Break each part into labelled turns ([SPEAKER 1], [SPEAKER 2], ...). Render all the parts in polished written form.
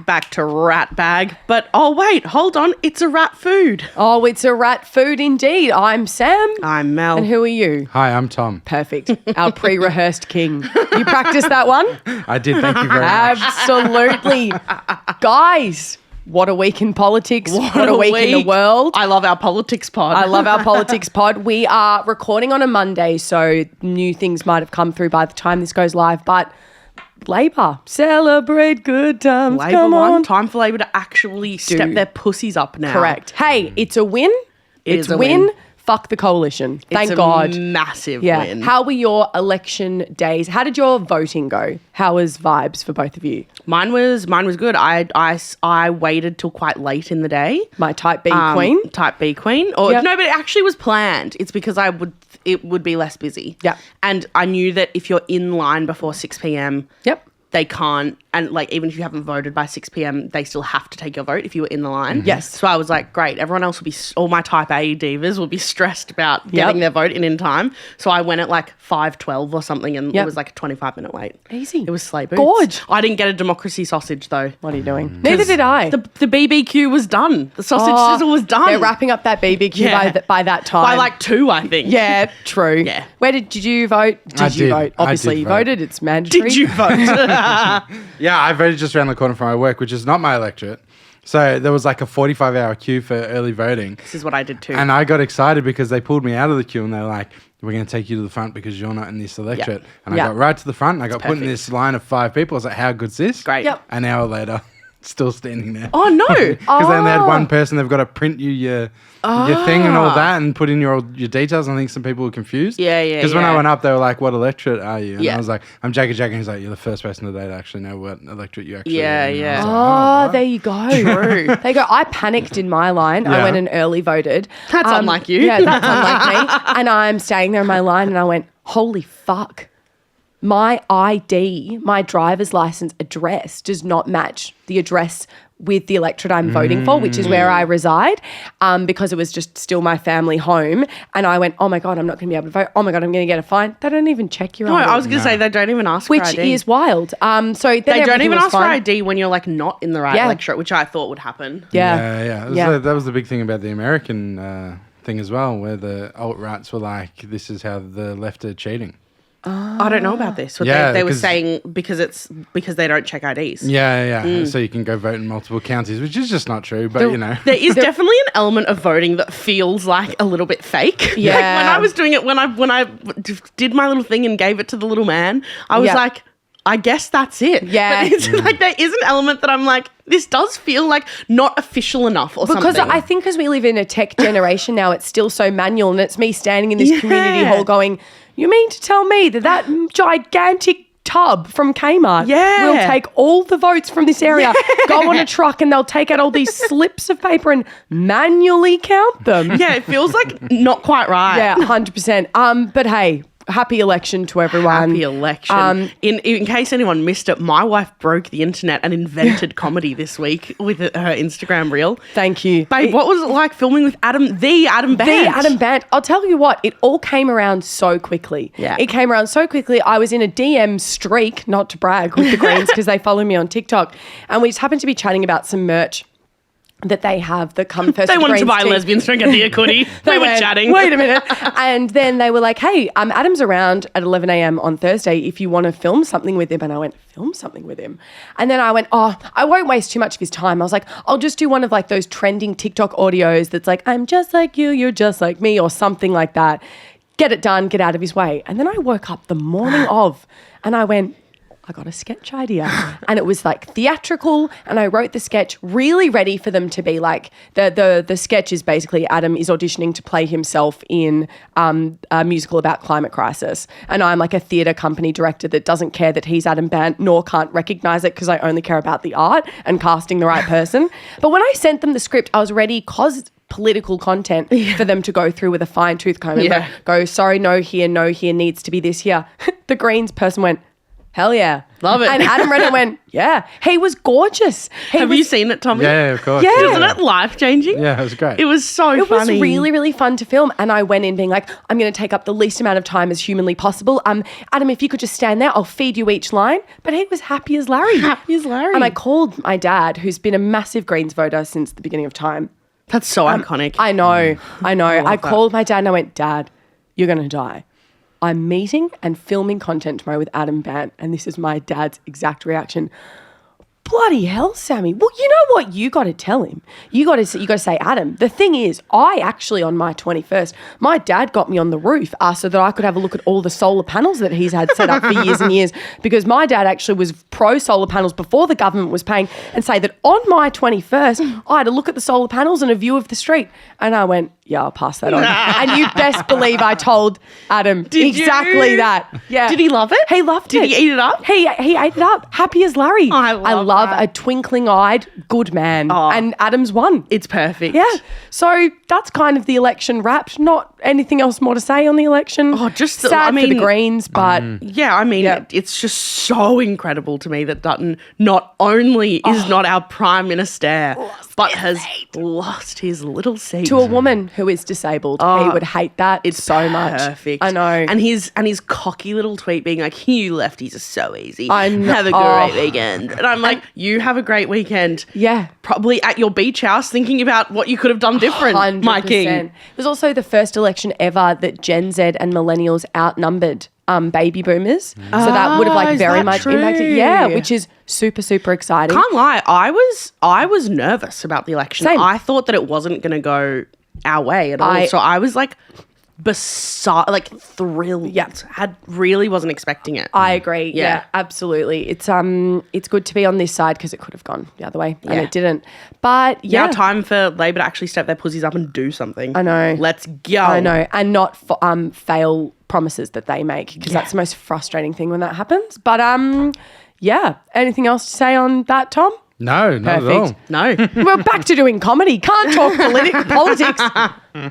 [SPEAKER 1] back to rat bag. But, oh, wait, hold on. It's a rat food.
[SPEAKER 2] Oh, it's a rat food indeed. I'm Sam.
[SPEAKER 1] I'm Mel.
[SPEAKER 2] And who are you?
[SPEAKER 3] Hi, I'm Tom.
[SPEAKER 2] Perfect. Our pre-rehearsed king. You practiced that one?
[SPEAKER 3] I did. Thank you very much.
[SPEAKER 2] Absolutely. Guys, what a week in politics. What a week in the world.
[SPEAKER 1] I love our politics pod.
[SPEAKER 2] I love our politics pod. We are recording on a Monday, so new things might have come through by the time this goes live, but Labor. Celebrate good times.
[SPEAKER 1] Labor
[SPEAKER 2] Come on.
[SPEAKER 1] won. Time for Labor to actually step their pussies up now.
[SPEAKER 2] Correct. Hey, it's a win.
[SPEAKER 1] It's a win.
[SPEAKER 2] Fuck the coalition. Thank
[SPEAKER 1] It's
[SPEAKER 2] God.
[SPEAKER 1] a massive
[SPEAKER 2] Yeah.
[SPEAKER 1] win.
[SPEAKER 2] How were your election days? How did your voting go? How was vibes for both of you?
[SPEAKER 1] Mine was good. I waited till quite late in the day.
[SPEAKER 2] My type B queen.
[SPEAKER 1] Type B queen. Or
[SPEAKER 2] Yep.
[SPEAKER 1] no, but it actually was planned. It's because it would be less busy.
[SPEAKER 2] Yep.
[SPEAKER 1] And I knew that if you're in line before 6 p.m,
[SPEAKER 2] Yep.
[SPEAKER 1] they can't, and like even if you haven't voted by 6 p.m, they still have to take your vote if you were in the line.
[SPEAKER 2] Yes.
[SPEAKER 1] So I was like, great, everyone else will be, all my type A divas will be stressed about getting their vote in time. So I went at like 5:12 or something, and it was like a 25-minute wait.
[SPEAKER 2] Easy.
[SPEAKER 1] It was sleigh boots.
[SPEAKER 2] Gorge.
[SPEAKER 1] I didn't get a democracy sausage though.
[SPEAKER 2] What are you doing? Neither did I.
[SPEAKER 1] The BBQ was done. The sausage sizzle was done.
[SPEAKER 2] They're wrapping up that BBQ
[SPEAKER 1] Yeah.
[SPEAKER 2] by that time.
[SPEAKER 1] by like 2, I think.
[SPEAKER 2] Yeah, true.
[SPEAKER 1] Yeah.
[SPEAKER 2] Where did you vote?
[SPEAKER 3] I
[SPEAKER 2] Did you
[SPEAKER 3] did.
[SPEAKER 2] vote?
[SPEAKER 3] I
[SPEAKER 2] Obviously,
[SPEAKER 3] did
[SPEAKER 2] you
[SPEAKER 3] vote.
[SPEAKER 2] voted. It's mandatory.
[SPEAKER 1] Did you vote?
[SPEAKER 3] Yeah, I voted just around the corner from my work, which is not my electorate. So there was like a 45-hour queue for early voting.
[SPEAKER 1] This is what I did too.
[SPEAKER 3] And I got excited because they pulled me out of the queue and they were like, we're going to take you to the front because you're not in this electorate. And
[SPEAKER 2] Yeah.
[SPEAKER 3] I got right to the front and I got put in
[SPEAKER 1] perfect.
[SPEAKER 3] this line of 5 people. I was like, how good's this?
[SPEAKER 1] Great.
[SPEAKER 2] Yep.
[SPEAKER 3] An hour later, still standing there.
[SPEAKER 1] Oh no.
[SPEAKER 3] Because they only had one person. They've got to print you your thing and all that and put in your details. I think some people were confused.
[SPEAKER 1] Yeah.
[SPEAKER 3] Because when I went up, they were like, what electorate are you? And
[SPEAKER 1] Yeah.
[SPEAKER 3] I was like, I'm Jack. And he's like, you're the first person today to actually know what electorate you actually
[SPEAKER 1] Yeah,
[SPEAKER 3] are. And I
[SPEAKER 1] yeah.
[SPEAKER 3] was like,
[SPEAKER 2] Oh,
[SPEAKER 3] what?
[SPEAKER 2] there you go. True. There you go. I panicked in my line. I
[SPEAKER 3] Yeah.
[SPEAKER 2] went and early voted.
[SPEAKER 1] That's unlike you.
[SPEAKER 2] Yeah, that's unlike me. And I'm staying there in my line and I went, holy fuck. My ID, my driver's license address does not match the address with the electorate I'm voting for, which is where I reside, because it was just still my family home. And I went, oh my God, I'm not going to be able to vote. Oh my God, I'm going to get a fine. They don't even check your
[SPEAKER 1] No,
[SPEAKER 2] ID.
[SPEAKER 1] I was going to say they don't even ask for
[SPEAKER 2] Which
[SPEAKER 1] ID.
[SPEAKER 2] is wild. So then
[SPEAKER 1] They don't
[SPEAKER 2] everything
[SPEAKER 1] even
[SPEAKER 2] was
[SPEAKER 1] ask for
[SPEAKER 2] fine.
[SPEAKER 1] ID when you're like not in the right
[SPEAKER 2] Yeah.
[SPEAKER 1] electorate, which I thought would happen.
[SPEAKER 2] Yeah.
[SPEAKER 3] That was the big thing about the American thing as well, where the alt-rights were like, this is how the left are cheating.
[SPEAKER 1] I don't know about this. But
[SPEAKER 3] Yeah,
[SPEAKER 1] they were
[SPEAKER 3] 'cause-
[SPEAKER 1] saying because they don't check IDs.
[SPEAKER 3] Yeah. So you can go vote in multiple counties, which is just not true, but you know.
[SPEAKER 1] There is definitely an element of voting that feels like a little bit fake.
[SPEAKER 2] Yeah.
[SPEAKER 1] Like when I was doing it, when I did my little thing and gave it to the little man, I was
[SPEAKER 2] Yeah.
[SPEAKER 1] like, I guess that's it.
[SPEAKER 2] Yeah.
[SPEAKER 1] But it's like there is an element that I'm like, this does feel like not official enough or
[SPEAKER 2] Because
[SPEAKER 1] something.
[SPEAKER 2] I think as we live in a tech generation now, it's still so manual, and it's me standing in this community hall going, you mean to tell me that gigantic tub from Kmart will take all the votes from this area, go on a truck, and they'll take out all these slips of paper and manually count them?
[SPEAKER 1] Yeah, it feels like not quite right.
[SPEAKER 2] Yeah, 100%. But hey, happy election to everyone.
[SPEAKER 1] Happy election. In case anyone missed it, my wife broke the internet and invented comedy this week with her Instagram reel.
[SPEAKER 2] Thank you.
[SPEAKER 1] Babe, what was it like filming with Adam Bandt?
[SPEAKER 2] The Adam Bandt. I'll tell you what, it all came around so quickly.
[SPEAKER 1] Yeah.
[SPEAKER 2] It came around so quickly. I was in a DM streak, not to brag, with the Greens because they follow me on TikTok. And we just happened to be chatting about some merch that they have that come first.
[SPEAKER 1] They
[SPEAKER 2] with
[SPEAKER 1] wanted to
[SPEAKER 2] Greens
[SPEAKER 1] buy
[SPEAKER 2] tea.
[SPEAKER 1] Lesbians Drink a Deer Cootie. We were
[SPEAKER 2] went,
[SPEAKER 1] chatting.
[SPEAKER 2] Wait a minute. And then they were like, hey, Adam's around at 11 a.m. on Thursday if you want to film something with him. And I went, film something with him? And then I went, oh, I won't waste too much of his time. I was like, I'll just do one of like those trending TikTok audios that's like, I'm just like you, you're just like me, or something like that. Get it done, get out of his way. And then I woke up the morning of and I went, I got a sketch idea. And it was like theatrical, and I wrote the sketch really ready for them to be like, the sketch is basically Adam is auditioning to play himself in a musical about climate crisis. And I'm like a theatre company director that doesn't care that he's Adam Bandt, nor can't recognise it because I only care about the art and casting the right person. But when I sent them the script, I was ready because political content for them to go through with a fine tooth comb and go, sorry, no here, needs to be this here. The Greens person went, hell yeah.
[SPEAKER 1] Love it.
[SPEAKER 2] And Adam read it and went, yeah. He was gorgeous.
[SPEAKER 1] Have you seen it, Tommy?
[SPEAKER 3] Yeah, of course.
[SPEAKER 2] Yeah.
[SPEAKER 1] Isn't it life-changing?
[SPEAKER 3] Yeah, it was great.
[SPEAKER 1] It was so funny.
[SPEAKER 2] It was really, really fun to film. And I went in being like, I'm going to take up the least amount of time as humanly possible. Adam, if you could just stand there, I'll feed you each line. But he was happy as Larry.
[SPEAKER 1] Happy as Larry.
[SPEAKER 2] And I called my dad, who's been a massive Greens voter since the beginning of time.
[SPEAKER 1] That's so iconic.
[SPEAKER 2] I know. I called my dad and I went, Dad, you're going to die. I'm meeting and filming content tomorrow with Adam Bandt, and this is my dad's exact reaction. Bloody hell, Sammy. Well, you know what you got to tell him? You got to say, Adam, the thing is, I actually, on my 21st, my dad got me on the roof so that I could have a look at all the solar panels that he's had set up for years and years, because my dad actually was pro solar panels before the government was paying, and say that on my 21st, I had a look at the solar panels and a view of the street. And I went, yeah, I'll pass that on. And you best believe I told Adam exactly that. Yeah.
[SPEAKER 1] Did he love it?
[SPEAKER 2] He loved it.
[SPEAKER 1] Did he eat it up?
[SPEAKER 2] He ate it up. Happy as Larry.
[SPEAKER 1] I love
[SPEAKER 2] a twinkling-eyed good man.
[SPEAKER 1] Oh.
[SPEAKER 2] And Adam's won.
[SPEAKER 1] It's perfect.
[SPEAKER 2] Yeah. So that's kind of the election wrapped. Not anything else more to say on the election.
[SPEAKER 1] Oh, just
[SPEAKER 2] sad for the Greens, but
[SPEAKER 1] yeah, I mean, it's just so incredible to me that Dutton not only is not our Prime Minister, but has lost his little seat
[SPEAKER 2] to a woman who is disabled. He would hate that so much.
[SPEAKER 1] Perfect.
[SPEAKER 2] I know.
[SPEAKER 1] And his cocky little tweet being like, you lefties are so easy.
[SPEAKER 2] I know.
[SPEAKER 1] Have a great weekend. And I'm like, you have a great weekend.
[SPEAKER 2] Yeah.
[SPEAKER 1] Probably at your beach house thinking about what you could have done different,
[SPEAKER 2] 100%.
[SPEAKER 1] my king.
[SPEAKER 2] It was also the first election ever that Gen Z and millennials outnumbered baby boomers. So that would have like very much
[SPEAKER 1] true?
[SPEAKER 2] impacted. Yeah, which is super, super exciting.
[SPEAKER 1] Can't lie, I was nervous about the election.
[SPEAKER 2] Same.
[SPEAKER 1] I thought that it wasn't going to go our way at all. So I was like thrilled.
[SPEAKER 2] Yeah.
[SPEAKER 1] Really wasn't expecting it.
[SPEAKER 2] I agree.
[SPEAKER 1] Yeah.
[SPEAKER 2] Yeah, absolutely. It's good to be on this side because it could have gone the other way and it didn't. But
[SPEAKER 1] Now time for Labor to actually step their pussies up and do something.
[SPEAKER 2] I know.
[SPEAKER 1] Let's go.
[SPEAKER 2] I know. And not fail promises that they make, because that's the most frustrating thing when that happens. But yeah. Anything else to say on that, Tom?
[SPEAKER 3] No, not at all.
[SPEAKER 1] No.
[SPEAKER 2] We're back to doing comedy. Can't talk politics.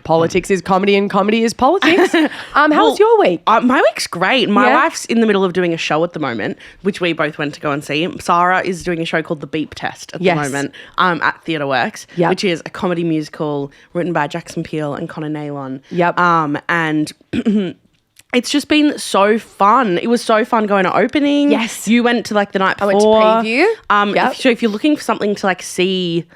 [SPEAKER 2] Politics is comedy and comedy is politics. How's your week?
[SPEAKER 1] My week's great. My
[SPEAKER 2] Yeah?
[SPEAKER 1] wife's in the middle of doing a show at the moment, which we both went to go and see. Sarah is doing a show called The Beep Test at the moment at Theatre Works, which is a comedy musical written by Jackson Peele and Connor Nalon.
[SPEAKER 2] Yep.
[SPEAKER 1] And it's just been so fun. It was so fun going to opening.
[SPEAKER 2] Yes.
[SPEAKER 1] You went to like the night before.
[SPEAKER 2] I went to preview.
[SPEAKER 1] So if you're looking for something to like see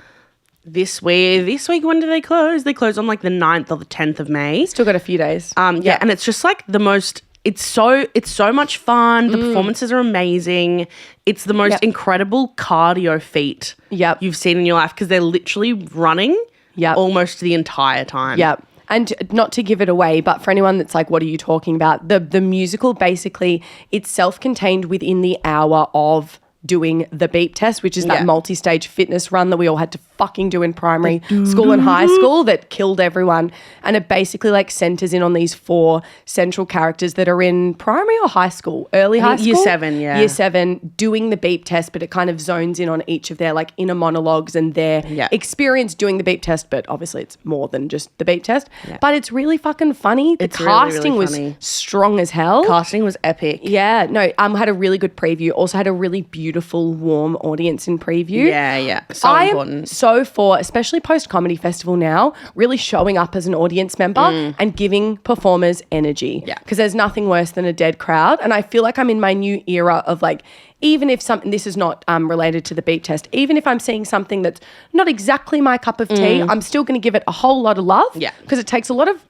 [SPEAKER 1] this week, when do they close? They close on like the 9th or the 10th of May.
[SPEAKER 2] Still got a few days.
[SPEAKER 1] Yeah, and it's just like the most, it's so much fun. The performances are amazing. It's the most incredible cardio feat you've seen in your life, because they're literally running almost the entire time.
[SPEAKER 2] Yep. And not to give it away, but for anyone that's like, what are you talking about? The musical, basically, it's self-contained within the hour of doing the beep test, which is that multi-stage fitness run that we all had to fucking do in primary school and high school that killed everyone. And it basically like centers in on these 4 central characters that are in primary or high school, early high school.
[SPEAKER 1] Year 7, yeah.
[SPEAKER 2] Year 7, doing the beep test, but it kind of zones in on each of their like inner monologues and their experience doing the beep test. But obviously it's more than just the beep test. Yeah. But it's really fucking funny. The casting
[SPEAKER 1] really funny.
[SPEAKER 2] was strong as hell.
[SPEAKER 1] Casting was epic.
[SPEAKER 2] Yeah, no, had a really good preview. Also had a really beautiful, warm audience in preview.
[SPEAKER 1] Yeah. So important.
[SPEAKER 2] Am so for, especially post-comedy festival now, really showing up as an audience member and giving performers energy. Yeah. Because there's nothing worse than a dead crowd. And I feel like I'm in my new era of like, even if something, this is not related to the beep test, even if I'm seeing something that's not exactly my cup of tea, I'm still going to give it a whole lot of love. Yeah. Because it takes a lot of,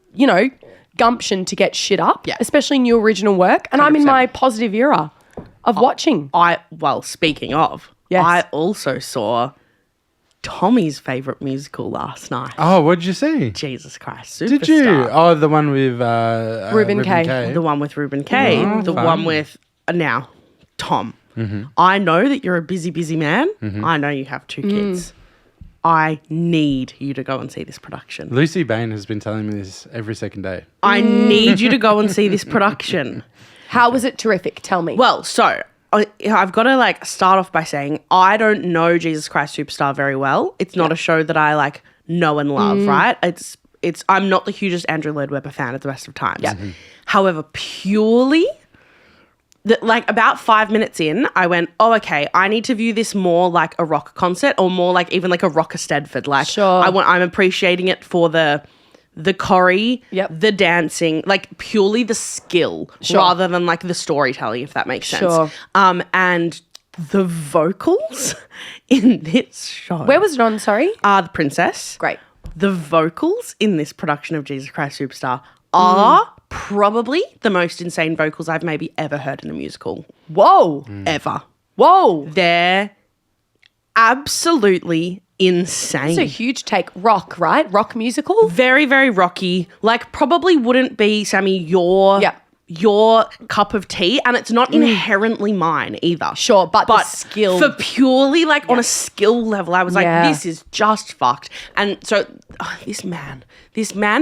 [SPEAKER 2] gumption to get shit up, especially new original work. And 100%. I'm in my positive era of watching.
[SPEAKER 1] Speaking of, I also saw Tommy's favourite musical last night.
[SPEAKER 3] Oh, what did you see?
[SPEAKER 1] Jesus Christ Superstar.
[SPEAKER 3] Did you? Oh, the one with
[SPEAKER 2] Ruben K.
[SPEAKER 1] The one with Ruben K. The one with, now, Tom. Mm-hmm. I know that you're a busy, busy man. Mm-hmm. I know you have 2 kids. I need you to go and see this production.
[SPEAKER 3] Lucy Bain has been telling me this every second day.
[SPEAKER 1] I need you to go and see this production.
[SPEAKER 2] How was it terrific? Tell me.
[SPEAKER 1] Well, so I've got to start off by saying I don't know Jesus Christ Superstar very well. It's not a show that I know and love, right? It's I'm not the hugest Andrew Lloyd Webber fan at the best of times. Yeah. Mm-hmm. However, purely like about 5 minutes in, I went, oh, okay, I need to view this more like a rock concert or more like even like a Rocker Stedford. Like
[SPEAKER 2] Sure.
[SPEAKER 1] I'm appreciating it for the choreo, the dancing, like purely the skill rather than like the storytelling, if that makes sense.
[SPEAKER 2] Sure.
[SPEAKER 1] And the vocals in this show.
[SPEAKER 2] Where was it on, sorry?
[SPEAKER 1] The Princess.
[SPEAKER 2] Great.
[SPEAKER 1] The vocals in this production of Jesus Christ Superstar are probably the most insane vocals I've maybe ever heard in a musical.
[SPEAKER 2] Whoa.
[SPEAKER 1] Ever.
[SPEAKER 2] Whoa.
[SPEAKER 1] They're absolutely insane.
[SPEAKER 2] It's a huge take. Rock, right? Rock musical?
[SPEAKER 1] Very, very rocky. Like probably wouldn't be, Sammy, your cup of tea, and it's not inherently mine either.
[SPEAKER 2] Sure, but the skill.
[SPEAKER 1] For purely like on a skill level, I was like, this is just fucked. And so this man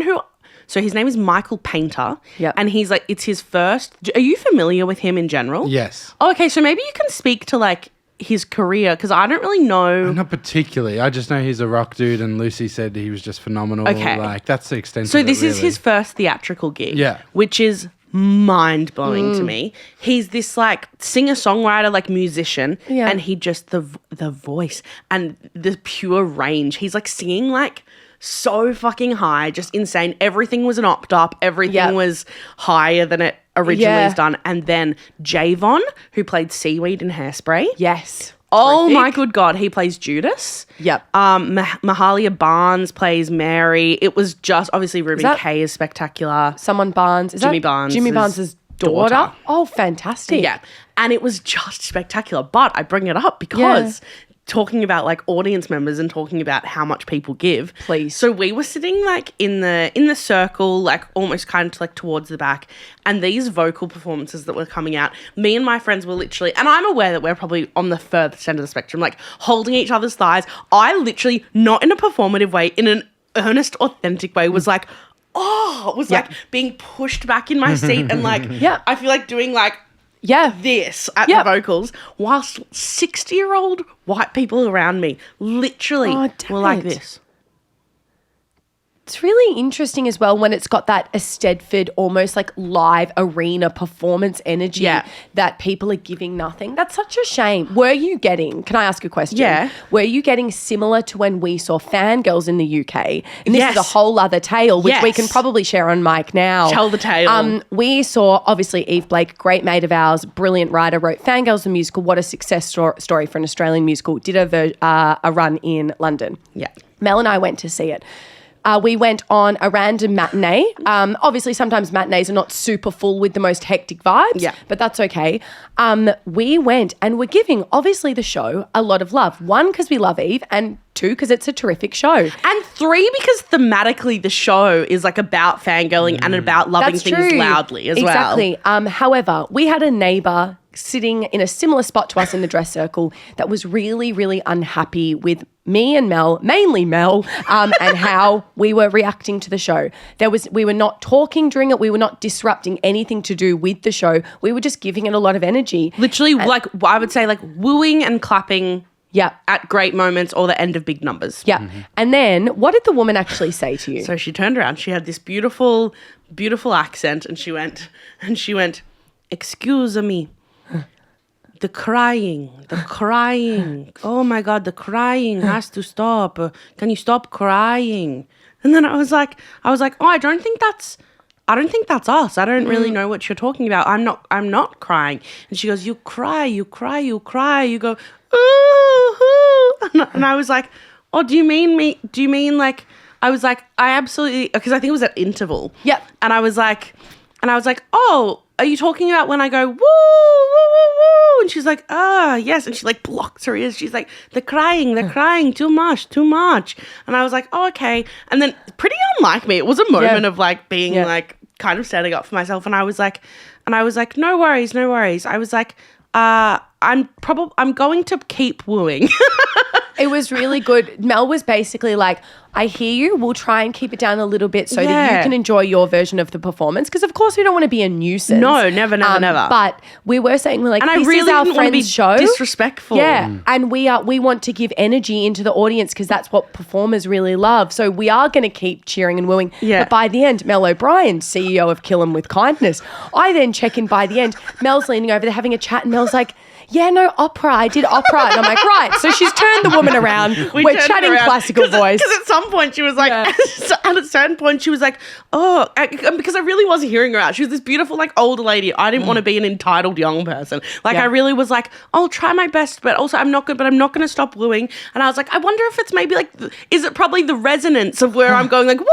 [SPEAKER 1] who, so his name is Michael Painter. And he's like, it's his first, are you familiar with him in general?
[SPEAKER 3] Yes.
[SPEAKER 1] Oh, okay, so maybe you can speak to like his career, because I don't really know.
[SPEAKER 3] Not particularly. I just know he's a rock dude, and Lucy said he was just phenomenal.
[SPEAKER 1] Okay.
[SPEAKER 3] Like, that's the extent
[SPEAKER 1] So
[SPEAKER 3] of it,
[SPEAKER 1] this is
[SPEAKER 3] really.
[SPEAKER 1] his first theatrical gig.
[SPEAKER 3] Yeah.
[SPEAKER 1] Which is mind-blowing to me. He's this like singer-songwriter, like musician, and he just, the voice and the pure range. He's like singing like so fucking high, just insane. Everything was an opt-up. Everything was higher than it originally was done. And then Javon, who played Seaweed in Hairspray.
[SPEAKER 2] Yes.
[SPEAKER 1] Oh my good God, he plays Judas.
[SPEAKER 2] Yep.
[SPEAKER 1] Mahalia Barnes plays Mary. It was just, obviously Ruben Kay is spectacular.
[SPEAKER 2] Someone Barnes. Is
[SPEAKER 1] Jimmy
[SPEAKER 2] that
[SPEAKER 1] Barnes'
[SPEAKER 2] Jimmy Barnes' daughter? Oh, fantastic.
[SPEAKER 1] Yeah. And it was just spectacular. But I bring it up because talking about like audience members and talking about how much people give.
[SPEAKER 2] Please.
[SPEAKER 1] So we were sitting like in the circle, like almost kind of like towards the back, and these vocal performances that were coming out, me and my friends were literally, and I'm aware that we're probably on the furthest end of the spectrum, like holding each other's thighs. I literally, not in a performative way, in an earnest, authentic way, was like, like being pushed back in my seat and like, I feel like doing like, this at the vocals, whilst 60-year-old white people around me literally were like this.
[SPEAKER 2] It's really interesting as well when it's got that Stedford almost like live arena performance energy that people are giving nothing. That's such a shame. Were you getting, can I ask a question?
[SPEAKER 1] Yeah.
[SPEAKER 2] Were you getting similar to when we saw Fangirls in the UK? And this is a whole other tale, which we can probably share on mic now.
[SPEAKER 1] Tell the tale.
[SPEAKER 2] We saw, obviously, Eve Blake, great mate of ours, brilliant writer, wrote Fangirls the musical. What a success story for an Australian musical. Did a run in London.
[SPEAKER 1] Yeah.
[SPEAKER 2] Mel and I went to see it. We went on a random matinee. Obviously, sometimes matinees are not super full with the most hectic vibes, but that's okay. We went and we're giving, obviously, the show a lot of love. 1, because we love Eve, and 2, because it's a terrific show.
[SPEAKER 1] And 3, because thematically the show is like about fangirling and about loving things loudly as well.
[SPEAKER 2] Exactly. However, we had a neighbour sitting in a similar spot to us in the dress circle that was really, really unhappy with me and Mel, mainly Mel, and how we were reacting to the show. We were not talking during it. We were not disrupting anything to do with the show. We were just giving it a lot of energy.
[SPEAKER 1] Literally, like I would say, like wooing and clapping at great moments or the end of big numbers.
[SPEAKER 2] Yeah. Mm-hmm. And then what did the woman actually say to you?
[SPEAKER 1] So she turned around. She had this beautiful, beautiful accent, and she went, "Excuse me. The crying. Oh my God, the crying has to stop. Can you stop crying?" And then I was like, oh, I don't think that's us. I don't really know what you're talking about. I'm not crying. And she goes, you cry. You go, ooh. And I was like, oh, do you mean like, I was like, I absolutely, because I think it was at interval.
[SPEAKER 2] Yep.
[SPEAKER 1] And I was like, oh, are you talking about when I go, woo, woo, woo, woo? And she's like, yes. And she like blocks her ears. She's like, they're crying, too much. And I was like, oh, okay. And then pretty unlike me, it was a moment of like being like kind of standing up for myself. And I was like, no worries. I was like, I I'm going to keep wooing.
[SPEAKER 2] It was really good. Mel was basically like, I hear you. We'll try and keep it down a little bit so that you can enjoy your version of the performance. Because, of course, we don't want to be a nuisance.
[SPEAKER 1] No, never.
[SPEAKER 2] But we were saying, we're like,
[SPEAKER 1] and
[SPEAKER 2] this
[SPEAKER 1] I really
[SPEAKER 2] is our
[SPEAKER 1] didn't want to be
[SPEAKER 2] show.
[SPEAKER 1] Disrespectful.
[SPEAKER 2] Yeah. And we want to give energy into the audience because that's what performers really love. So we are going to keep cheering and wooing.
[SPEAKER 1] Yeah.
[SPEAKER 2] But by the end, Mel O'Brien, CEO of Kill 'Em With Kindness, I then check in by the end. Mel's leaning over there having a chat and Mel's like, yeah, no, opera. I did opera. And I'm like, right. So she's turned the woman around. We're chatting classical voice.
[SPEAKER 1] Because at some point she was like, at a certain point she was like, oh, because I really wasn't hearing her out. She was this beautiful, like, older lady. I didn't want to be an entitled young person. Like, I really was like, I'll try my best, but also I'm not good, but I'm not going to stop wooing. And I was like, I wonder if it's maybe like, is it probably the resonance of where I'm going like, woo?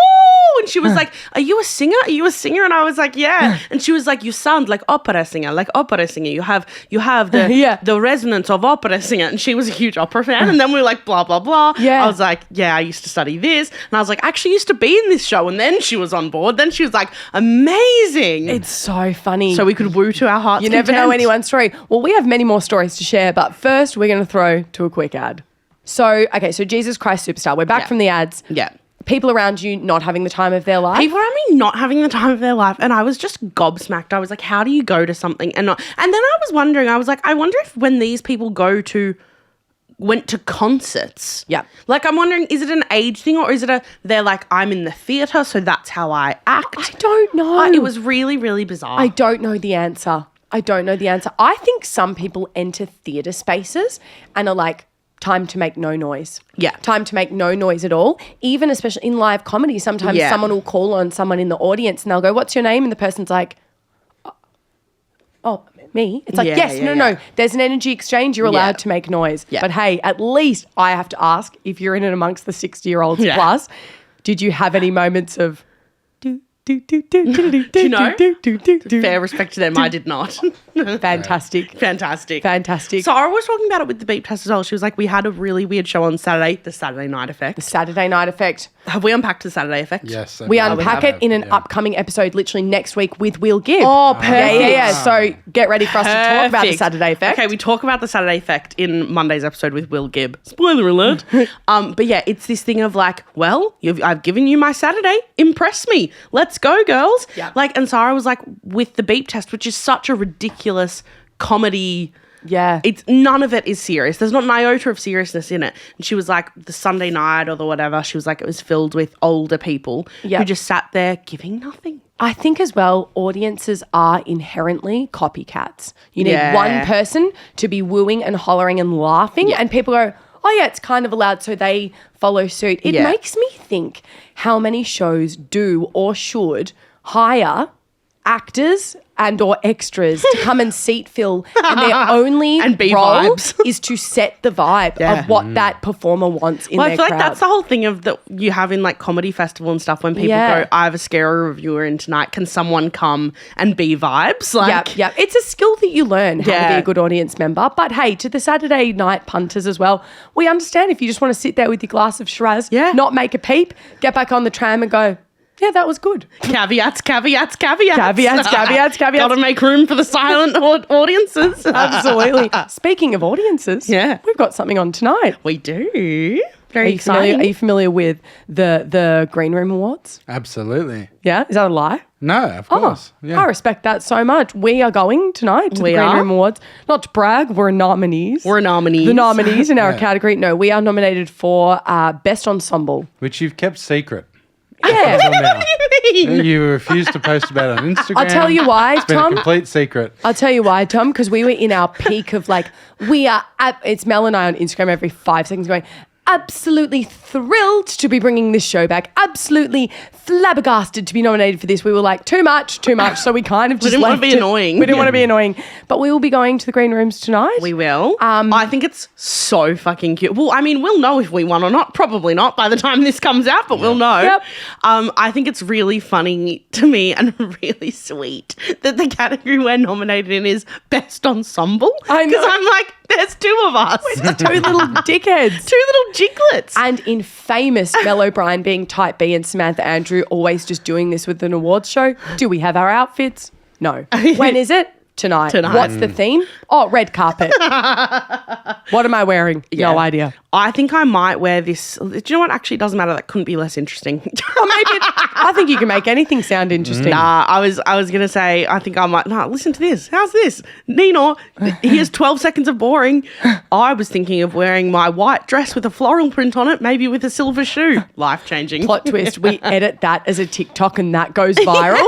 [SPEAKER 1] And she was like, are you a singer? Are you a singer? And I was like, yeah. And she was like, you sound like opera singer, like opera singer. You have the resonance of opera singer. And she was a huge opera fan. And then we were like, blah, blah, blah.
[SPEAKER 2] Yeah.
[SPEAKER 1] I was like, yeah, I used to study this. And I was like, I actually used to be in this show. And then she was on board. Then she was like, amazing.
[SPEAKER 2] It's so funny.
[SPEAKER 1] So we could woo to our heart's
[SPEAKER 2] You never
[SPEAKER 1] content.
[SPEAKER 2] know anyone's story. Well, we have many more stories to share, but first we're going to throw to a quick ad. So Jesus Christ Superstar. We're back from the ads.
[SPEAKER 1] Yeah.
[SPEAKER 2] People around you not having the time of their life.
[SPEAKER 1] People around me not having the time of their life. And I was just gobsmacked. I was like, how do you go to something and not? And then I was wondering, I was like, I wonder if when these people went to concerts.
[SPEAKER 2] Yeah.
[SPEAKER 1] Like, I'm wondering, is it an age thing or is it they're like, I'm in the theatre, so that's how I act?
[SPEAKER 2] I don't know.
[SPEAKER 1] It was really, really bizarre.
[SPEAKER 2] I don't know the answer. I think some people enter theatre spaces and are like, time to make no noise.
[SPEAKER 1] Yeah.
[SPEAKER 2] Time to make no noise at all. Even especially in live comedy, sometimes someone will call on someone in the audience and they'll go, what's your name? And the person's like, oh, me? It's like, no. There's an energy exchange. You're allowed to make noise. Yeah. But hey, at least I have to ask, if you're in it amongst the 60-year-olds plus, did you have any moments of
[SPEAKER 1] Do you know? Fair respect to them, I did not.
[SPEAKER 2] Fantastic.
[SPEAKER 1] Sarah was talking about it with the beep test as well. She was like, we had a really weird show on Saturday, the Saturday Night Effect. Have we unpacked the Saturday Effect?
[SPEAKER 3] Yes.
[SPEAKER 2] We unpack it in an upcoming episode literally next week with Will Gibb.
[SPEAKER 1] Oh, perfect.
[SPEAKER 2] Yeah. So get ready for us to talk about the Saturday Effect.
[SPEAKER 1] Okay, we talk about the Saturday Effect in Monday's episode with Will Gibb. Spoiler alert. But yeah, it's this thing of like, well, I've given you my Saturday. Impress me. Let's go, girls.
[SPEAKER 2] Yeah.
[SPEAKER 1] Like, and Sarah was like, with the beep test, which is such a ridiculous comedy.
[SPEAKER 2] Yeah.
[SPEAKER 1] It's none of it is serious. There's not an iota of seriousness in it. And she was like, the Sunday night or the whatever, she was like, it was filled with older people who just sat there giving nothing.
[SPEAKER 2] I think as well, audiences are inherently copycats. You need one person to be wooing and hollering and laughing, and people go, oh yeah, it's kind of allowed, so they follow suit. It makes me think how many shows do or should hire actors and or extras to come and seat fill, and their only
[SPEAKER 1] and be
[SPEAKER 2] role
[SPEAKER 1] vibes.
[SPEAKER 2] is to set the vibe of what that performer wants in their crowd.
[SPEAKER 1] I feel like that's the whole thing of that you have in like comedy festival and stuff when people go, I have a scary reviewer in tonight, can someone come and be vibes? Like,
[SPEAKER 2] yeah. It's a skill that you learn how to be a good audience member. But hey, to the Saturday night punters as well, we understand if you just want to sit there with your glass of Shiraz, not make a peep, get back on the tram and go, yeah, that was good.
[SPEAKER 1] Caveats.
[SPEAKER 2] Gotta
[SPEAKER 1] make room for the silent audiences.
[SPEAKER 2] Absolutely. Speaking of audiences, we've got something on tonight.
[SPEAKER 1] We do. Very
[SPEAKER 2] Are you
[SPEAKER 1] exciting.
[SPEAKER 2] Are you familiar with the Green Room Awards?
[SPEAKER 3] Absolutely.
[SPEAKER 2] Yeah? Is that a lie?
[SPEAKER 3] No, of course.
[SPEAKER 2] I respect that so much. We are going tonight to the Green Room Awards. Not to brag, we're nominees. The nominees in our category. No, we are nominated for Best Ensemble.
[SPEAKER 3] Which you've kept secret.
[SPEAKER 2] Yeah.
[SPEAKER 3] What do you mean? You refuse to post about it on Instagram.
[SPEAKER 2] I'll tell you why,
[SPEAKER 3] It's been
[SPEAKER 2] Tom.
[SPEAKER 3] a complete secret.
[SPEAKER 2] I'll tell you why, Tom, because we were in our peak of like, it's Mel and I on Instagram every 5 seconds going, absolutely thrilled to be bringing this show back. Absolutely flabbergasted to be nominated for this. We were like, too much. So we kind of just
[SPEAKER 1] didn't want to be annoying.
[SPEAKER 2] We didn't want to be annoying. But we will be going to the Green Rooms tonight.
[SPEAKER 1] We will. I think it's so fucking cute. Well, I mean, we'll know if we won or not. Probably not by the time this comes out, but we'll know.
[SPEAKER 2] Yep.
[SPEAKER 1] I think it's really funny to me and really sweet that the category we're nominated in is Best Ensemble.
[SPEAKER 2] I know.
[SPEAKER 1] Because I'm like, there's two of us.
[SPEAKER 2] We're just two little dickheads.
[SPEAKER 1] Two little jiglets.
[SPEAKER 2] And in famous Mel O'Brien being type B and Samantha Andrew always just doing this with an awards show, do we have our outfits? No. When is it? Tonight. What's the theme? Oh, red carpet. What am I wearing? No idea.
[SPEAKER 1] I think I might wear this. Do you know what? Actually, it doesn't matter. That couldn't be less interesting.
[SPEAKER 2] I think you can make anything sound interesting.
[SPEAKER 1] Nah, I was going to say, I think I might. Nah, listen to this. How's this? Nino, here's 12 seconds of boring. I was thinking of wearing my white dress with a floral print on it, maybe with a silver shoe. Life-changing.
[SPEAKER 2] Plot twist, we edit that as a TikTok and that goes viral.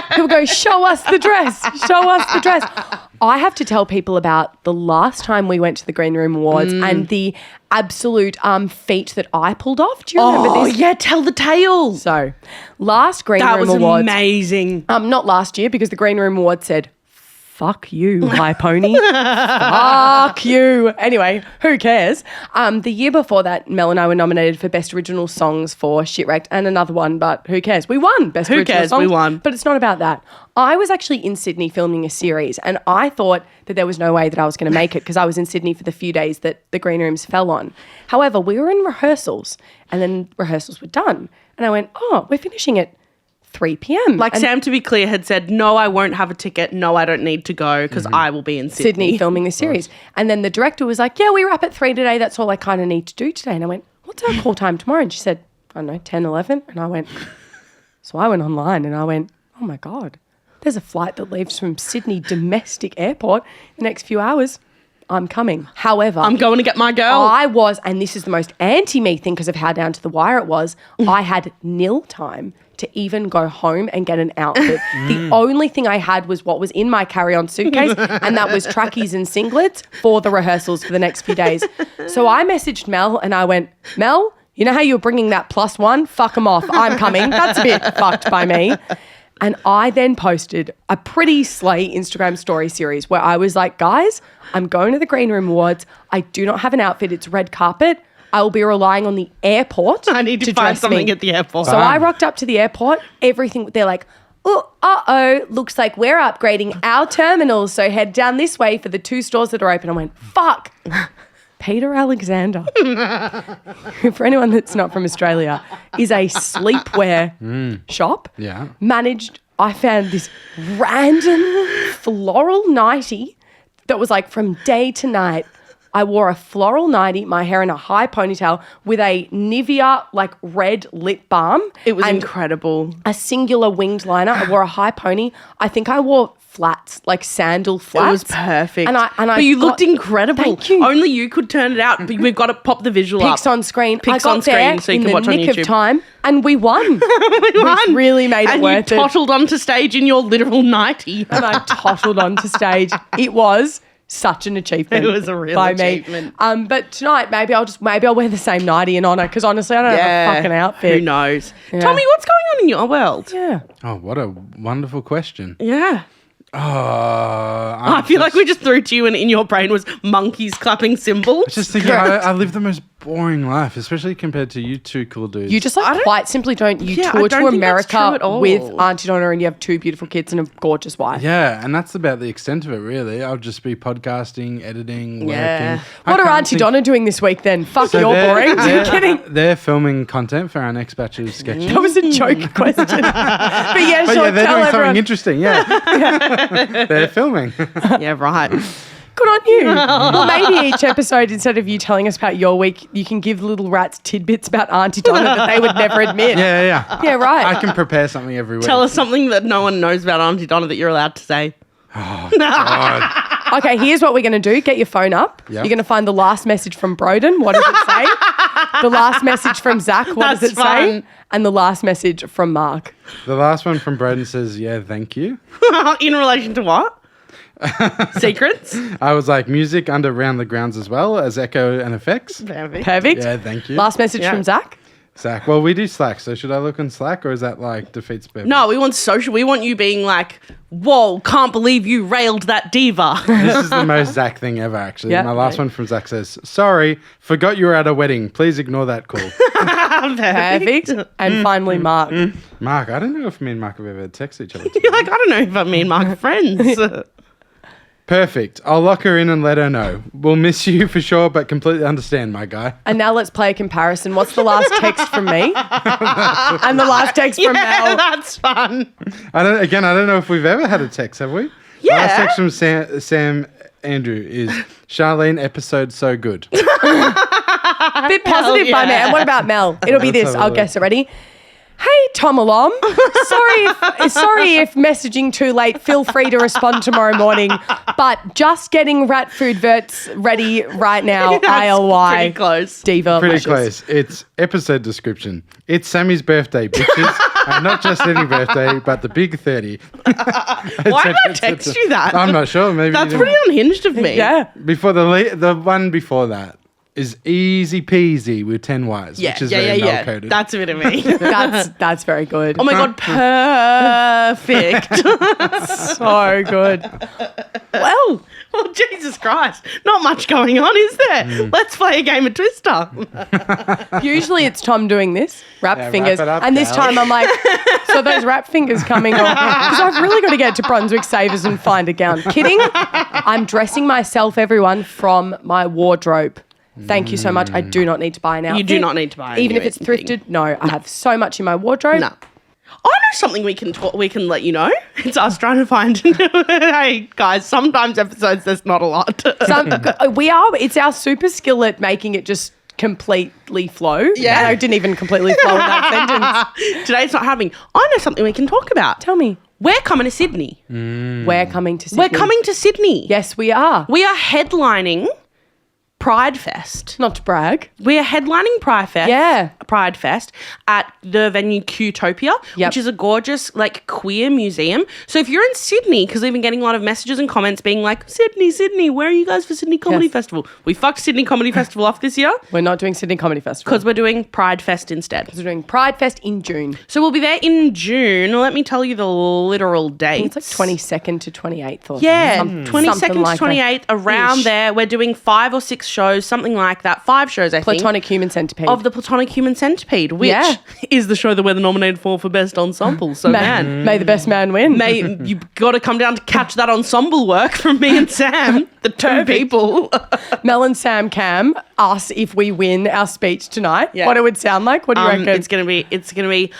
[SPEAKER 2] People go, show us the dress. Show us the dress. I have to tell people about the last time we went to the Green Room Awards and the absolute feat that I pulled off. Do you remember this?
[SPEAKER 1] Oh, yeah, tell the tale.
[SPEAKER 2] So, last Green Room Awards.
[SPEAKER 1] That was amazing.
[SPEAKER 2] Not last year, because the Green Room Awards said, fuck you, High Pony. Fuck you. Anyway, who cares? The year before that, Mel and I were nominated for Best Original Songs for Shitwrecked and another one, but who cares? We won Best Original Songs.
[SPEAKER 1] We won.
[SPEAKER 2] But it's not about that. I was actually in Sydney filming a series, and I thought that there was no way that I was going to make it because I was in Sydney for the few days that the Green Rooms fell on. However, we were in rehearsals, and then rehearsals were done. And I went, oh, we're finishing at 3 p.m.
[SPEAKER 1] Like, and Sam, to be clear, had said, no, I won't have a ticket. No, I don't need to go because I will be in Sydney
[SPEAKER 2] filming the series. And then the director was like, yeah, we wrap at 3 today. That's all I kind of need to do today. And I went, what's our call time tomorrow? And she said, I don't know, 10, 11. And I went, so I went online and I went, oh my God, there's a flight that leaves from Sydney domestic airport in the next few hours. I'm coming. However,
[SPEAKER 1] I'm going to get my girl.
[SPEAKER 2] I was, and this is the most anti-me thing because of how down to the wire it was, I had nil time to even go home and get an outfit. The only thing I had was what was in my carry-on suitcase, and that was trackies and singlets for the rehearsals for the next few days. So I messaged Mel and I went, Mel, you know how you're bringing that +1? Fuck them off. I'm coming. That's a bit fucked by me. And I then posted a pretty slay Instagram story series where I was like, guys, I'm going to the Green Room Awards. I do not have an outfit. It's red carpet. I will be relying on the airport.
[SPEAKER 1] I need to find something at the airport.
[SPEAKER 2] So I rocked up to the airport. Everything, they're like, oh, looks like we're upgrading our terminals. So head down this way for the 2 stores that are open. I went, fuck. Peter Alexander, for anyone that's not from Australia, is a sleepwear shop.
[SPEAKER 3] Yeah.
[SPEAKER 2] I found this random floral nightie that was like from day to night. I wore a floral nightie, my hair in a high ponytail with a Nivea like red lip balm.
[SPEAKER 1] It was incredible.
[SPEAKER 2] A singular winged liner. I wore a high pony. I think I wore flats, like sandal flats.
[SPEAKER 1] It was perfect.
[SPEAKER 2] But
[SPEAKER 1] you looked incredible.
[SPEAKER 2] Thank you.
[SPEAKER 1] Only you could turn it out. But we've got to pop the visual
[SPEAKER 2] Pics on screen.
[SPEAKER 1] Pics on screen so you can watch on YouTube.
[SPEAKER 2] In the nick of time, and we won. We won. Really made it worth it.
[SPEAKER 1] And you tottled onto stage in your literal nightie.
[SPEAKER 2] And I tottled onto stage. It was such an achievement.
[SPEAKER 1] It was a real achievement.
[SPEAKER 2] But tonight maybe I'll wear the same nightie in honour because honestly I don't have a fucking outfit.
[SPEAKER 1] Who knows? Yeah. Tommy, what's going on in your world?
[SPEAKER 2] Yeah.
[SPEAKER 3] Oh, what a wonderful question.
[SPEAKER 1] Yeah. I feel like we just threw to you and in your brain was monkeys clapping cymbals.
[SPEAKER 3] I was just thinking, I live the most boring life, especially compared to you two cool dudes.
[SPEAKER 2] You just quite simply don't. You tour to America with Auntie Donna and you have 2 beautiful kids and a gorgeous wife.
[SPEAKER 3] Yeah, and that's about the extent of it, really. I'll just be podcasting, editing, working.
[SPEAKER 2] What are Auntie Donna doing this week then? Fuck, you're boring. Are you kidding?
[SPEAKER 3] They're filming content for our next batch of sketches.
[SPEAKER 2] That was a joke question. But yeah,
[SPEAKER 3] they're doing something interesting, They're filming.
[SPEAKER 1] Yeah, right.
[SPEAKER 2] Good on you. Well, maybe each episode, instead of you telling us about your week, you can give little rats tidbits about Auntie Donna that they would never admit.
[SPEAKER 3] Yeah.
[SPEAKER 2] Yeah, right.
[SPEAKER 3] I can prepare something every week.
[SPEAKER 1] Tell us something that no one knows about Auntie Donna that you're allowed to say.
[SPEAKER 3] Oh, God.
[SPEAKER 2] Okay, here's what we're going to do. Get your phone up. Yep. You're going to find the last message from Broden. What does it say? The last message from Zach. What does it say? And the last message from Mark.
[SPEAKER 3] The last one from Broden says, yeah, thank you.
[SPEAKER 1] In relation to what? Secrets?
[SPEAKER 3] I was like, music under Round the Grounds as well as echo and effects.
[SPEAKER 2] Perfect.
[SPEAKER 3] Yeah, thank you.
[SPEAKER 2] Last message from Zach.
[SPEAKER 3] Zach. Well, we do Slack, so should I look on Slack or is that like defeats purpose?
[SPEAKER 1] No, we want social. We want you being like, whoa, can't believe you railed that diva.
[SPEAKER 3] This is the most Zach thing ever, actually. My last one from Zach says, sorry, forgot you were at a wedding. Please ignore that call.
[SPEAKER 2] Perfect. And finally, Mark.
[SPEAKER 3] Mark, I don't know if me and Mark have ever texted each other.
[SPEAKER 1] You're like, I don't know if me and Mark are friends.
[SPEAKER 3] Perfect. I'll lock her in and let her know. We'll miss you for sure, but completely understand, my guy.
[SPEAKER 2] And now let's play a comparison. What's the last text from me? And the last text from Mel.
[SPEAKER 1] That's fun.
[SPEAKER 3] I don't know if we've ever had a text, have we?
[SPEAKER 1] Yeah.
[SPEAKER 3] Last text from Sam Andrew is Charlene episode so good.
[SPEAKER 2] Bit positive by Mel. And what about Mel? It'll be this. I'll guess it. Ready? Hey, Tom Alom. Sorry if messaging too late. Feel free to respond tomorrow morning. But just getting rat food verts ready right now. ILY.
[SPEAKER 1] Pretty close.
[SPEAKER 2] Diva.
[SPEAKER 3] Pretty close. It's episode description. It's Sammy's birthday, bitches. And not just any birthday, but the big 30.
[SPEAKER 1] Why did I text you that?
[SPEAKER 3] I'm not sure. Maybe
[SPEAKER 1] that's pretty unhinged of me.
[SPEAKER 2] Yeah.
[SPEAKER 3] Before the one before that is easy peasy with 10 Ys, which is very Mel-coded.
[SPEAKER 1] That's a bit of me.
[SPEAKER 2] That's very good.
[SPEAKER 1] Oh my God, perfect.
[SPEAKER 2] So good.
[SPEAKER 1] Well, Jesus Christ. Not much going on, is there? Let's play a game of Twister.
[SPEAKER 2] Usually it's Tom doing this, wrap fingers.
[SPEAKER 3] wrap it up,
[SPEAKER 2] and this
[SPEAKER 3] gal.
[SPEAKER 2] time I'm like, so those wrap fingers coming on. Because I've really got to get to Brunswick Savers and find a gown. Kidding? I'm dressing myself, everyone, from my wardrobe. Thank you so much. I do not need to buy an outfit.
[SPEAKER 1] You do not need to buy a
[SPEAKER 2] Even
[SPEAKER 1] new
[SPEAKER 2] if it's
[SPEAKER 1] anything.
[SPEAKER 2] thrifted. No, I have so much in my wardrobe.
[SPEAKER 1] No. I know something we can let you know. It's us trying to find. Hey guys, sometimes episodes there's not a lot.
[SPEAKER 2] It's our super skill at making it just completely flow.
[SPEAKER 1] Yeah.
[SPEAKER 2] I didn't even completely flow in that sentence.
[SPEAKER 1] Today it's not happening. I know something we can talk about.
[SPEAKER 2] Tell me.
[SPEAKER 1] We're coming to Sydney.
[SPEAKER 2] We're coming to Sydney.
[SPEAKER 1] We're coming to Sydney.
[SPEAKER 2] Yes, we are.
[SPEAKER 1] We are headlining Pride Fest.
[SPEAKER 2] Not to brag.
[SPEAKER 1] We are headlining Pride Fest at the venue Qtopia, which is a gorgeous queer museum. So if you're in Sydney, because we've been getting a lot of messages and comments being like, Sydney, where are you guys for Sydney Comedy Festival? We fucked Sydney Comedy Festival off this year.
[SPEAKER 2] We're not doing Sydney Comedy Festival.
[SPEAKER 1] Because we're doing Pride Fest instead.
[SPEAKER 2] We're doing Pride Fest in June.
[SPEAKER 1] So we'll be there in June. Let me tell you the literal dates.
[SPEAKER 2] It's like 22nd to 28th or
[SPEAKER 1] 22nd to
[SPEAKER 2] like
[SPEAKER 1] 28th, around there. We're doing 5 or 6 shows, something like that. 5 shows, I think.
[SPEAKER 2] Platonic Human Centipede.
[SPEAKER 1] Of the Platonic Human Centipede, which is the show that we're nominated for Best Ensemble. So,
[SPEAKER 2] may the best man win.
[SPEAKER 1] You got to come down to catch that ensemble work from me and Sam, the two people.
[SPEAKER 2] Mel and Sam Cam, us if we win our speech tonight.
[SPEAKER 1] Yeah.
[SPEAKER 2] What it would sound like? What do you reckon?
[SPEAKER 1] It's gonna be.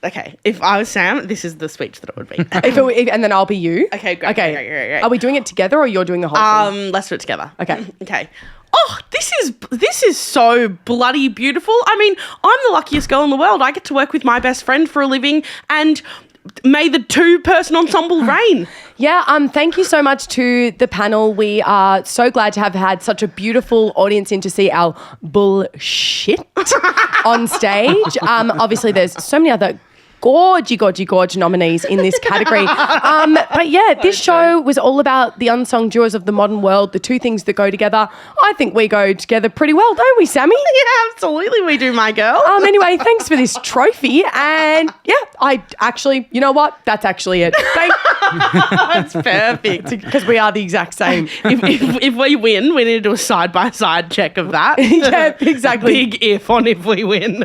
[SPEAKER 1] Okay, if I was Sam, this is the speech that it would be.
[SPEAKER 2] And then I'll be you.
[SPEAKER 1] Okay, great.
[SPEAKER 2] Are we doing it together or you're doing the whole thing?
[SPEAKER 1] Let's do it together.
[SPEAKER 2] Okay.
[SPEAKER 1] Oh, this is so bloody beautiful. I mean, I'm the luckiest girl in the world. I get to work with my best friend for a living, and may the 2-person ensemble reign.
[SPEAKER 2] Yeah, thank you so much to the panel. We are so glad to have had such a beautiful audience in to see our bullshit on stage. Obviously, there's so many other gorgy nominees in this category. But yeah, this show was all about the unsung duos of the modern world, the two things that go together. I think we go together pretty well, don't we, Sammy?
[SPEAKER 1] Yeah, absolutely we do, my girl.
[SPEAKER 2] Anyway, thanks for this trophy. And yeah, I actually, you know what? That's actually it.
[SPEAKER 1] That's perfect.
[SPEAKER 2] Because we are the exact same.
[SPEAKER 1] If we win, we need to do a side-by-side check of that.
[SPEAKER 2] Yeah, exactly.
[SPEAKER 1] Big if on if we win.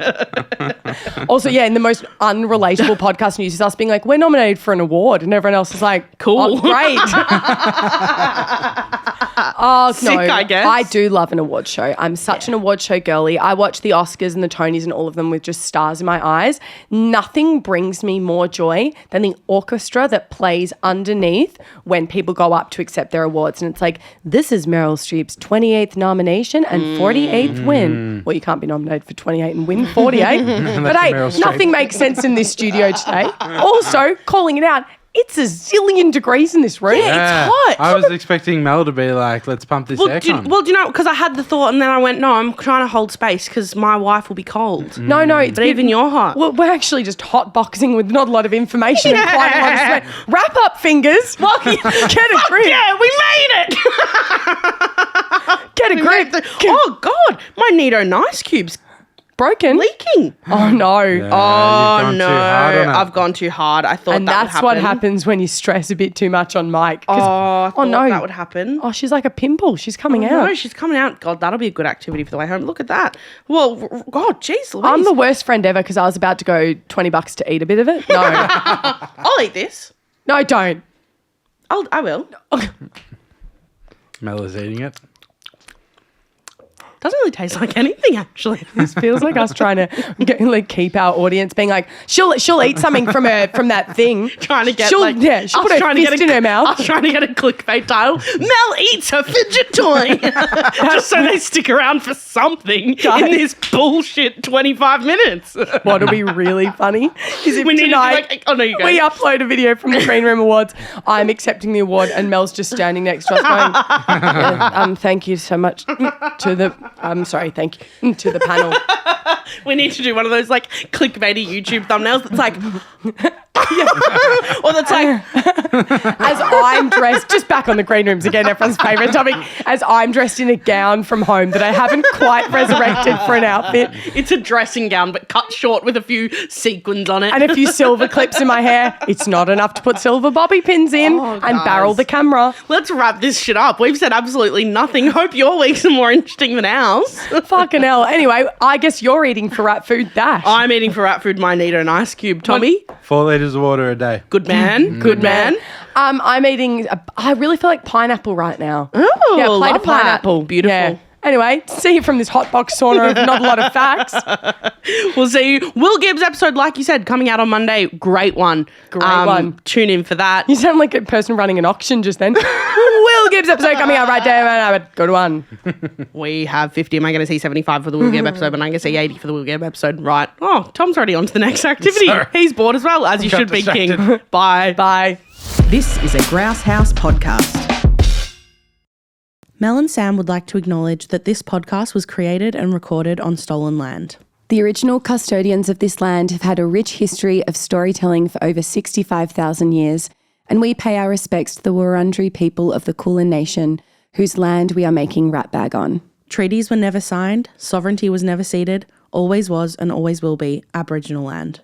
[SPEAKER 2] Also, yeah, in the most unrelatable podcast news is us being like, we're nominated for an award, and everyone else is like,
[SPEAKER 1] cool.
[SPEAKER 2] Oh, great.
[SPEAKER 1] Sick, I guess.
[SPEAKER 2] I do love an award show. I'm such an award show girly. I watch the Oscars and the Tonys and all of them with just stars in my eyes. Nothing brings me more joy than the orchestra that plays underneath when people go up to accept their awards. And it's like, this is Meryl Streep's 28th nomination and 48th win. Well, you can't be nominated for 28 and win 48. But hey, nothing makes sense in this studio today. Also, calling it out, it's a zillion degrees in this room.
[SPEAKER 1] Yeah, it's hot.
[SPEAKER 3] I was expecting Mel to be like, let's pump this aircon.
[SPEAKER 1] Well, do you know, because I had the thought and then I went, no, I'm trying to hold space because my wife will be cold.
[SPEAKER 2] No, it's
[SPEAKER 1] but even you're hot.
[SPEAKER 2] Well, we're actually just hot boxing with not a lot of information and quite a lot of sweat. Wrap up, fingers. Get a grip.
[SPEAKER 1] Yeah, we made it.
[SPEAKER 2] Get a grip.
[SPEAKER 1] Oh, God. My Neato Nice Cube's
[SPEAKER 2] broken.
[SPEAKER 1] Leaking.
[SPEAKER 2] Oh, no.
[SPEAKER 3] Yeah, no.
[SPEAKER 1] I've gone too hard. I thought
[SPEAKER 2] and
[SPEAKER 1] that would
[SPEAKER 2] that's
[SPEAKER 1] happen.
[SPEAKER 2] what happens when you stress a bit too much on Mike.
[SPEAKER 1] I thought that would happen.
[SPEAKER 2] Oh, she's like a pimple. She's coming out.
[SPEAKER 1] No, she's coming out. God, that'll be a good activity for the way home. Look at that. Well, God, jeez Louise.
[SPEAKER 2] I'm the worst friend ever because I was about to go $20 to eat a bit of it. No.
[SPEAKER 1] I'll eat this.
[SPEAKER 2] No, don't.
[SPEAKER 1] I will.
[SPEAKER 3] Mel is eating it.
[SPEAKER 1] Doesn't really taste like anything, actually.
[SPEAKER 2] This feels like us trying to keep our audience being like, she'll eat something from that thing.
[SPEAKER 1] Trying to get
[SPEAKER 2] she'll put her fist in her mouth.
[SPEAKER 1] I was trying to get a clickbait title. Mel eats her fidget toy. Just so they stick around for something in this bullshit 25 minutes.
[SPEAKER 2] What'll be really funny is if
[SPEAKER 1] we need
[SPEAKER 2] tonight
[SPEAKER 1] to do you go.
[SPEAKER 2] We upload a video from the Green Room Awards. I'm accepting the award and Mel's just standing next to us going, thank you so much to the, thank you to the panel.
[SPEAKER 1] We need to do one of those like clickbaity YouTube thumbnails that's like, or that's like,
[SPEAKER 2] as I'm dressed, just back on the Green Rooms again, everyone's favourite topic, as I'm dressed in a gown from home that I haven't quite resurrected for an outfit.
[SPEAKER 1] It's a dressing gown but cut short with a few sequins on it.
[SPEAKER 2] And a few silver clips in my hair. It's not enough to put silver bobby pins in and barrel the camera.
[SPEAKER 1] Let's wrap this shit up. We've said absolutely nothing. Hope your weeks are more interesting than ours.
[SPEAKER 2] Fucking hell. Anyway, I guess you're eating for rat food, Dash.
[SPEAKER 1] I'm eating for rat food, my Nightie and ice cube. Tommy?
[SPEAKER 3] 4 litres of water a day.
[SPEAKER 1] Good man. Good man.
[SPEAKER 2] I'm eating, I really feel like pineapple right now.
[SPEAKER 1] Oh,
[SPEAKER 2] yeah, plate
[SPEAKER 1] love
[SPEAKER 2] of pineapple.
[SPEAKER 1] That. Beautiful.
[SPEAKER 2] Yeah. Anyway, see you from this hot box sauna of not a lot of facts.
[SPEAKER 1] We'll see you. Will Gibbs episode, like you said, coming out on Monday. Great one.
[SPEAKER 2] Great one.
[SPEAKER 1] Tune in for that.
[SPEAKER 2] You sound like a person running an auction just then. Will Gibbs episode coming out right there. Go to one.
[SPEAKER 1] We have 50. Am I going to see 75 for the Will Gibbs episode? But I'm going to see 80 for the Will Gibbs episode. Right. Oh, Tom's already on to the next activity.
[SPEAKER 3] Sorry.
[SPEAKER 1] He's bored as well, as you should be, King. Bye.
[SPEAKER 2] Bye.
[SPEAKER 4] This is a Grouse House podcast.
[SPEAKER 1] Mel and Sam would like to acknowledge that this podcast was created and recorded on stolen land.
[SPEAKER 5] The original custodians of this land have had a rich history of storytelling for over 65,000 years, and we pay our respects to the Wurundjeri people of the Kulin Nation, whose land we are making ratbag on.
[SPEAKER 1] Treaties were never signed, sovereignty was never ceded, always was and always will be Aboriginal land.